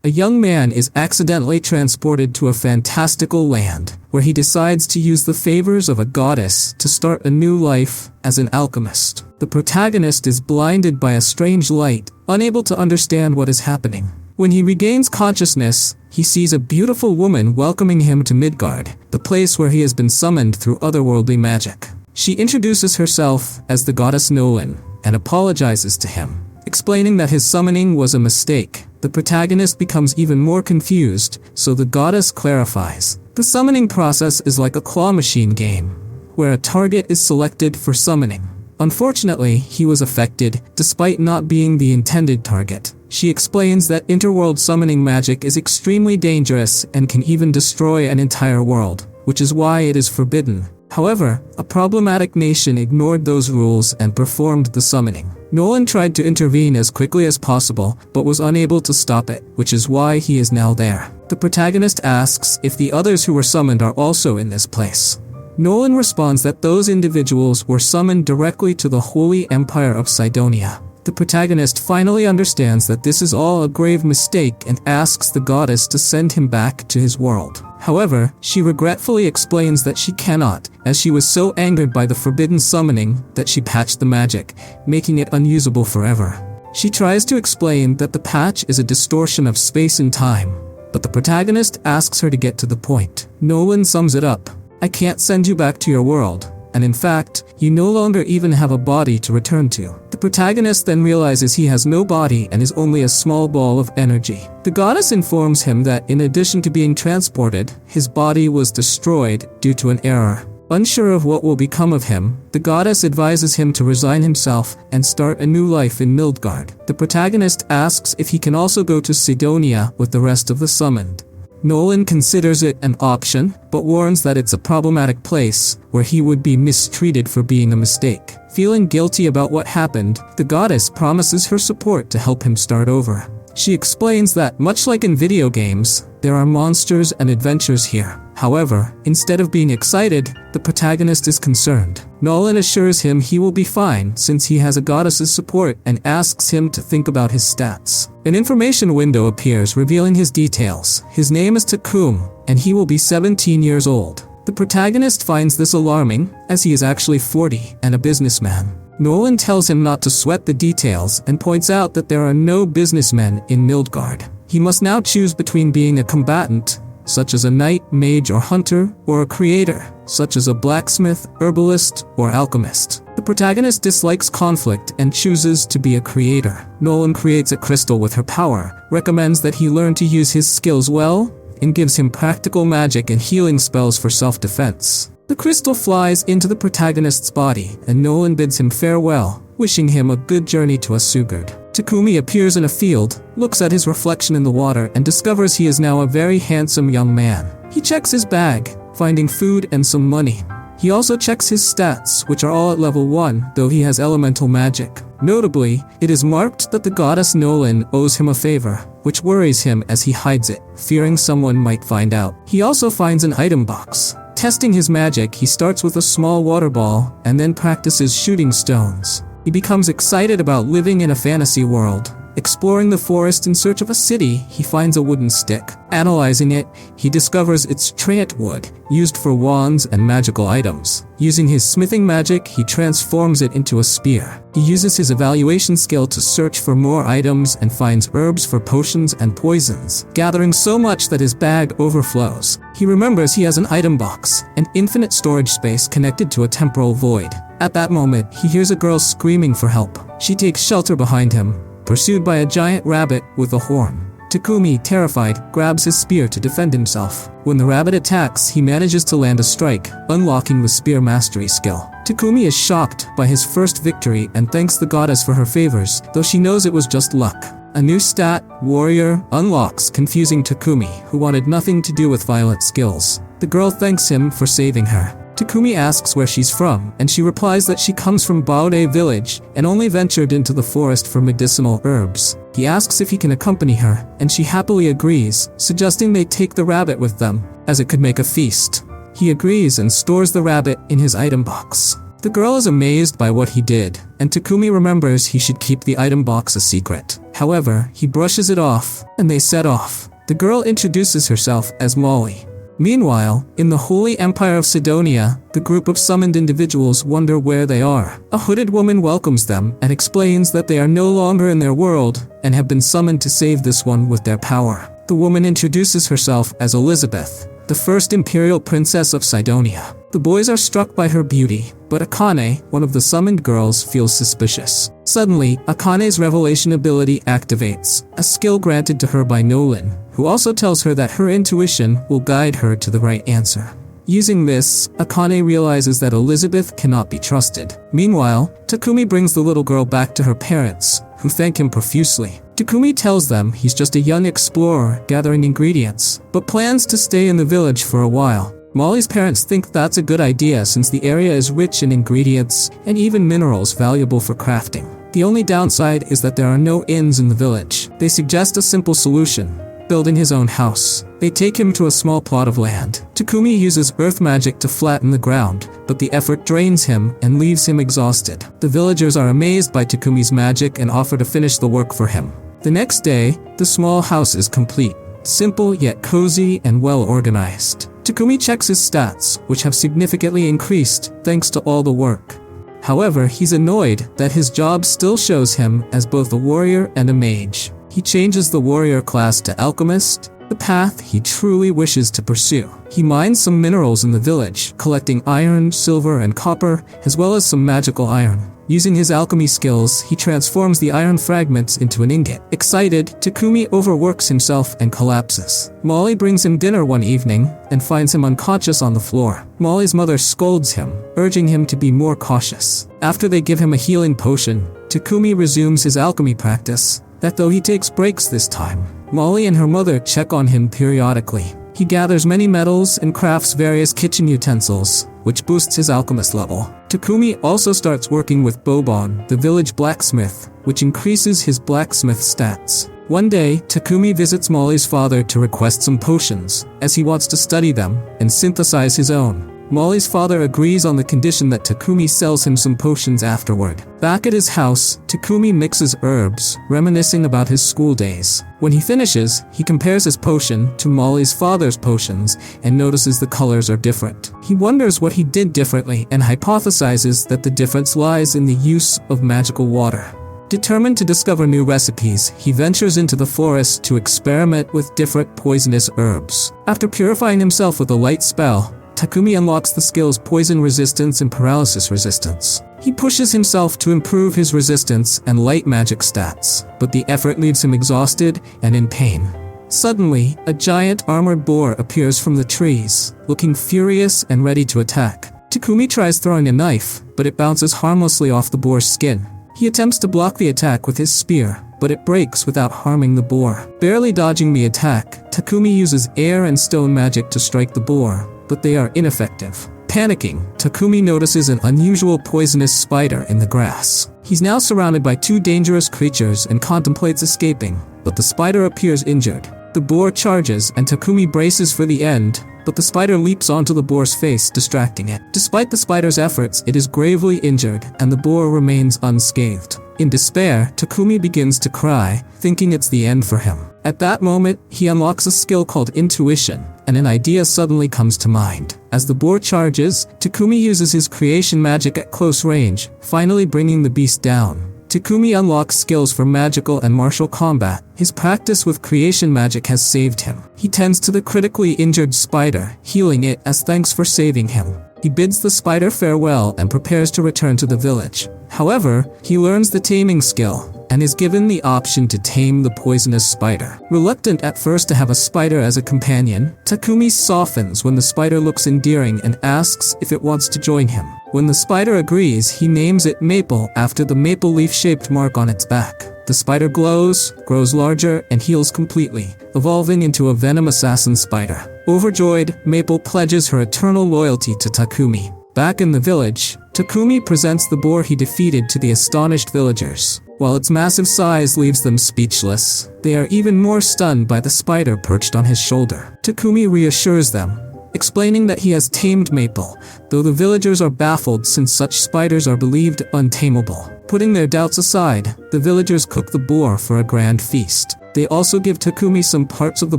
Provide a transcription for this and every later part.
a young man is accidentally transported to a fantastical land, where he decides to use the favors of a goddess to start a new life as an alchemist. The protagonist is blinded by a strange light, unable to understand what is happening. When he regains consciousness, he sees a beautiful woman welcoming him to Midgard, the place where he has been summoned through otherworldly magic. She introduces herself as the goddess Nolan and apologizes to him, explaining that his summoning was a mistake. The protagonist becomes even more confused, so the goddess clarifies. The summoning process is like a claw machine game, where a target is selected for summoning. Unfortunately, he was affected, despite not being the intended target. She explains that interworld summoning magic is extremely dangerous and can even destroy an entire world, which is why it is forbidden. However, a problematic nation ignored those rules and performed the summoning. Nolan tried to intervene as quickly as possible, but was unable to stop it, which is why he is now there. The protagonist asks if the others who were summoned are also in this place. Nolan responds that those individuals were summoned directly to the Holy Empire of Cydonia. The protagonist finally understands that this is all a grave mistake and asks the goddess to send him back to his world. However, she regretfully explains that she cannot, as she was so angered by the forbidden summoning that she patched the magic, making it unusable forever. She tries to explain that the patch is a distortion of space and time, but the protagonist asks her to get to the point. Nolan sums it up. I can't send you back to your world, and in fact, you no longer even have a body to return to. The protagonist then realizes he has no body and is only a small ball of energy. The goddess informs him that in addition to being transported, his body was destroyed due to an error. Unsure of what will become of him, the goddess advises him to resign himself and start a new life in Midgard. The protagonist asks if he can also go to Cydonia with the rest of the summoned. Nolan considers it an option, but warns that it's a problematic place where he would be mistreated for being a mistake. Feeling guilty about what happened, the goddess promises her support to help him start over. She explains that, much like in video games, there are monsters and adventures here. However, instead of being excited, the protagonist is concerned. Nolan assures him he will be fine since he has a goddess's support and asks him to think about his stats. An information window appears revealing his details. His name is Takum, and he will be 17 years old. The protagonist finds this alarming, as he is actually 40 and a businessman. Nolan tells him not to sweat the details and points out that there are no businessmen in Midgard. He must now choose between being a combatant, such as a knight, mage, or hunter, or a creator, such as a blacksmith, herbalist, or alchemist. The protagonist dislikes conflict and chooses to be a creator. Nolan creates a crystal with her power, recommends that he learn to use his skills well, and gives him practical magic and healing spells for self-defense. The crystal flies into the protagonist's body, and Nolan bids him farewell, wishing him a good journey to Asugard. Takumi appears in a field, looks at his reflection in the water, and discovers he is now a very handsome young man. He checks his bag, finding food and some money. He also checks his stats, which are all at level 1, though he has elemental magic. Notably, it is marked that the goddess Nolan owes him a favor, which worries him as he hides it, fearing someone might find out. He also finds an item box. Testing his magic, he starts with a small water ball and then practices shooting stones. He becomes excited about living in a fantasy world. Exploring the forest in search of a city, he finds a wooden stick. Analyzing it, he discovers it's treant wood, used for wands and magical items. Using his smithing magic, he transforms it into a spear. He uses his evaluation skill to search for more items and finds herbs for potions and poisons, gathering so much that his bag overflows. He remembers he has an item box, an infinite storage space connected to a temporal void. At that moment, he hears a girl screaming for help. She takes shelter behind him, pursued by a giant rabbit with a horn. Takumi, terrified, grabs his spear to defend himself. When the rabbit attacks, he manages to land a strike, unlocking the spear mastery skill. Takumi is shocked by his first victory and thanks the goddess for her favors, though she knows it was just luck. A new stat, Warrior, unlocks, confusing Takumi, who wanted nothing to do with violent skills. The girl thanks him for saving her. Takumi asks where she's from, and she replies that she comes from Baude village and only ventured into the forest for medicinal herbs. He asks if he can accompany her, and she happily agrees, suggesting they take the rabbit with them, as it could make a feast. He agrees and stores the rabbit in his item box. The girl is amazed by what he did, and Takumi remembers he should keep the item box a secret. However, he brushes it off, and they set off. The girl introduces herself as Molly. Meanwhile, in the Holy Empire of Sidonia, the group of summoned individuals wonder where they are. A hooded woman welcomes them and explains that they are no longer in their world and have been summoned to save this one with their power. The woman introduces herself as Elizabeth, the first imperial princess of Sidonia. The boys are struck by her beauty, but Akane, one of the summoned girls, feels suspicious. Suddenly, Akane's revelation ability activates, a skill granted to her by Nolan, who also tells her that her intuition will guide her to the right answer. Using this, Akane realizes that Elizabeth cannot be trusted. Meanwhile, Takumi brings the little girl back to her parents, who thank him profusely. Takumi tells them he's just a young explorer gathering ingredients, but plans to stay in the village for a while. Molly's parents think that's a good idea since the area is rich in ingredients and even minerals valuable for crafting. The only downside is that there are no inns in the village. They suggest a simple solution: building his own house. They take him to a small plot of land. Takumi uses earth magic to flatten the ground, but the effort drains him and leaves him exhausted. The villagers are amazed by Takumi's magic and offer to finish the work for him. The next day, the small house is complete, simple yet cozy and well organized. Takumi checks his stats, which have significantly increased thanks to all the work. However, he's annoyed that his job still shows him as both a warrior and a mage. He changes the warrior class to alchemist, the path he truly wishes to pursue. He mines some minerals in the village, collecting iron, silver, and copper, as well as some magical iron. Using his alchemy skills, he transforms the iron fragments into an ingot. Excited, Takumi overworks himself and collapses. Molly brings him dinner one evening and finds him unconscious on the floor. Molly's mother scolds him, urging him to be more cautious. After they give him a healing potion, Takumi resumes his alchemy practice, though he takes breaks this time. Molly and her mother check on him periodically. He gathers many metals and crafts various kitchen utensils, which boosts his alchemist level. Takumi also starts working with Bobon, the village blacksmith, which increases his blacksmith stats. One day, Takumi visits Molly's father to request some potions, as he wants to study them and synthesize his own. Molly's father agrees on the condition that Takumi sells him some potions afterward. Back at his house, Takumi mixes herbs, reminiscing about his school days. When he finishes, he compares his potion to Molly's father's potions and notices the colors are different. He wonders what he did differently and hypothesizes that the difference lies in the use of magical water. Determined to discover new recipes, he ventures into the forest to experiment with different poisonous herbs. After purifying himself with a light spell, Takumi unlocks the skills Poison Resistance and Paralysis Resistance. He pushes himself to improve his resistance and light magic stats, but the effort leaves him exhausted and in pain. Suddenly, a giant armored boar appears from the trees, looking furious and ready to attack. Takumi tries throwing a knife, but it bounces harmlessly off the boar's skin. He attempts to block the attack with his spear, but it breaks without harming the boar. Barely dodging the attack, Takumi uses air and stone magic to strike the boar, but they are ineffective. Panicking, Takumi notices an unusual poisonous spider in the grass. He's now surrounded by two dangerous creatures and contemplates escaping, but the spider appears injured. The boar charges and Takumi braces for the end, but the spider leaps onto the boar's face, distracting it. Despite the spider's efforts, it is gravely injured and the boar remains unscathed. In despair, Takumi begins to cry, thinking it's the end for him. At that moment, he unlocks a skill called Intuition, and an idea suddenly comes to mind. As the boar charges, Takumi uses his creation magic at close range, finally bringing the beast down. Takumi unlocks skills for magical and martial combat. His practice with creation magic has saved him. He tends to the critically injured spider, healing it as thanks for saving him. He bids the spider farewell and prepares to return to the village. However, he learns the taming skill and is given the option to tame the poisonous spider. Reluctant at first to have a spider as a companion, Takumi softens when the spider looks endearing and asks if it wants to join him. When the spider agrees, he names it Maple after the maple leaf-shaped mark on its back. The spider glows, grows larger, and heals completely, evolving into a venom assassin spider. Overjoyed, Maple pledges her eternal loyalty to Takumi. Back in the village, Takumi presents the boar he defeated to the astonished villagers. While its massive size leaves them speechless, they are even more stunned by the spider perched on his shoulder. Takumi reassures them, explaining that he has tamed Maple, though the villagers are baffled since such spiders are believed untamable. Putting their doubts aside, the villagers cook the boar for a grand feast. They also give Takumi some parts of the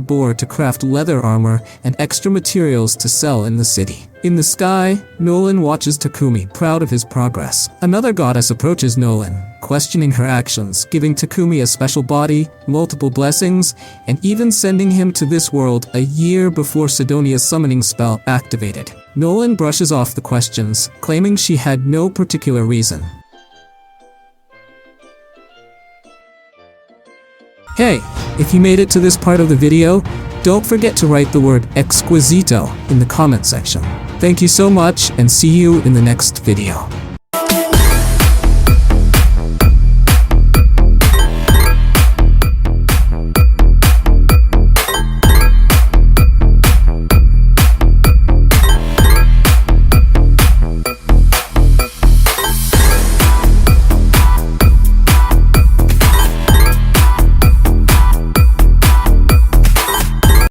boar to craft leather armor and extra materials to sell in the city. In the sky, Nolan watches Takumi, proud of his progress. Another goddess approaches Nolan, questioning her actions, giving Takumi a special body, multiple blessings, and even sending him to this world a year before Sidonia's summoning spell activated. Nolan brushes off the questions, claiming she had no particular reason. Hey, if you made it to this part of the video, don't forget to write the word Exquisito in the comment section. Thank you so much and see you in the next video.